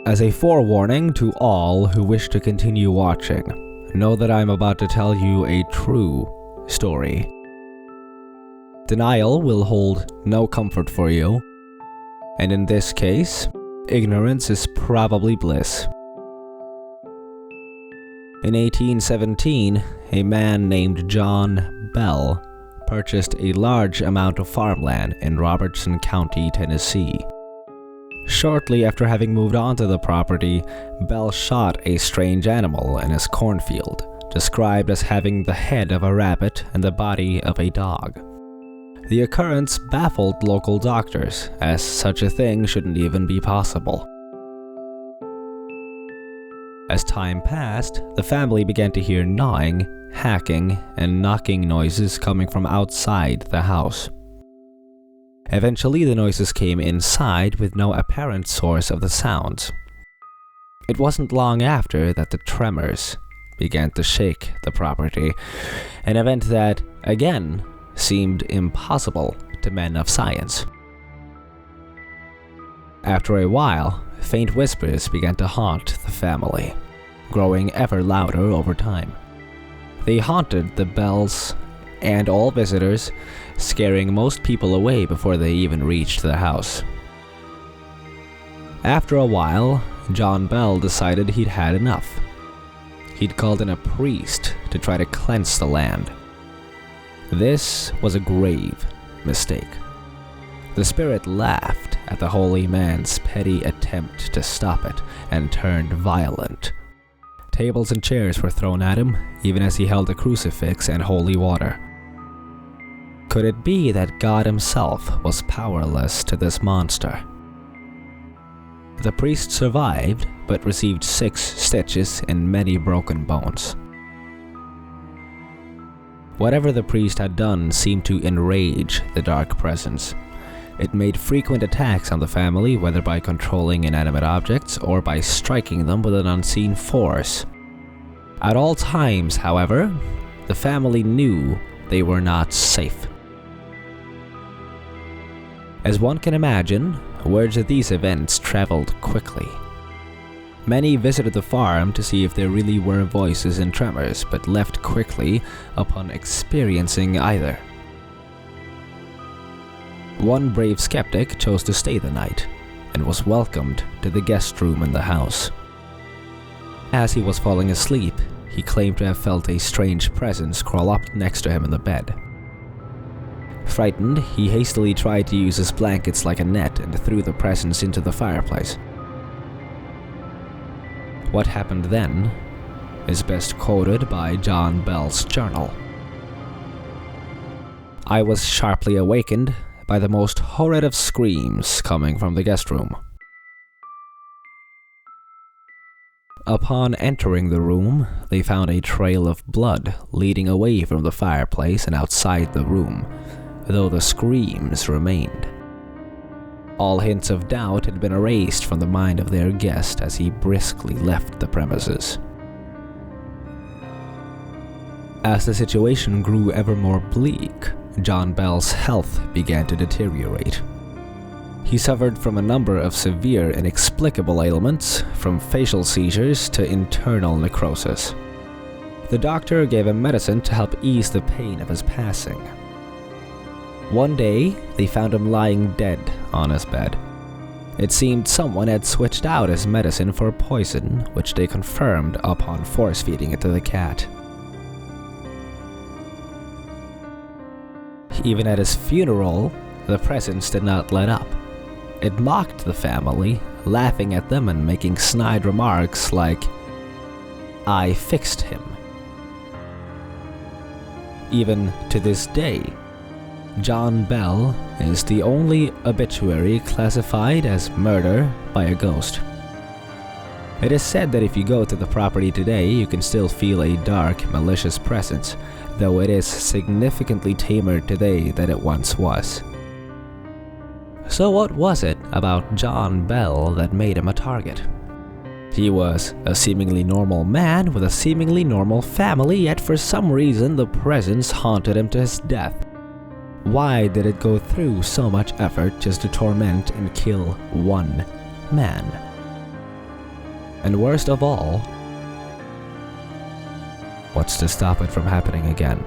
As a forewarning to all who wish to continue watching, know that I'm about to tell you a true story. Denial will hold no comfort for you, and in this case, ignorance is probably bliss. In 1817, a man named John Bell purchased a large amount of farmland in Robertson County, Tennessee. Shortly after having moved onto the property, Bell shot a strange animal in his cornfield, described as having the head of a rabbit and the body of a dog. The occurrence baffled local doctors, as such a thing shouldn't even be possible. As time passed, the family began to hear gnawing, hacking, and knocking noises coming from outside the house. Eventually, the noises came inside with no apparent source of the sounds. It wasn't long after that the tremors began to shake the property, an event that, again, seemed impossible to men of science. After a while, faint whispers began to haunt the family, growing ever louder over time. They haunted the Bells and all visitors, scaring most people away before they even reached the house. After a while, John Bell decided he'd had enough. He'd called in a priest to try to cleanse the land. This was a grave mistake. The spirit laughed at the holy man's petty attempt to stop it and turned violent. Tables and chairs were thrown at him, even as he held a crucifix and holy water. Could it be that God himself was powerless to this monster? The priest survived, but received 6 stitches and many broken bones. Whatever the priest had done seemed to enrage the dark presence. It made frequent attacks on the family, whether by controlling inanimate objects or by striking them with an unseen force. At all times, however, the family knew they were not safe. As one can imagine, word of these events traveled quickly. Many visited the farm to see if there really were voices and tremors, but left quickly upon experiencing either. One brave skeptic chose to stay the night, and was welcomed to the guest room in the house. As he was falling asleep, he claimed to have felt a strange presence crawl up next to him in the bed. Frightened, he hastily tried to use his blankets like a net and threw the presence into the fireplace. What happened then is best quoted by John Bell's journal. "I was sharply awakened by the most horrid of screams coming from the guest room. Upon entering the room, they found a trail of blood leading away from the fireplace and outside the room, though the screams remained. All hints of doubt had been erased from the mind of their guest as he briskly left the premises. As the situation grew ever more bleak, John Bell's health began to deteriorate. He suffered from a number of severe inexplicable ailments, from facial seizures to internal necrosis. The doctor gave him medicine to help ease the pain of his passing. One day, they found him lying dead on his bed. It seemed someone had switched out his medicine for poison, which they confirmed upon force-feeding it to the cat. Even at his funeral, the presence did not let up. It mocked the family, laughing at them and making snide remarks like, "I fixed him." Even to this day, John Bell is the only obituary classified as murder by a ghost. It is said that if you go to the property today, you can still feel a dark, malicious presence, though it is significantly tamer today than it once was. So what was it about John Bell that made him a target? He was a seemingly normal man with a seemingly normal family, yet for some reason the presence haunted him to his death. Why did it go through so much effort just to torment and kill one man? And worst of all, what's to stop it from happening again?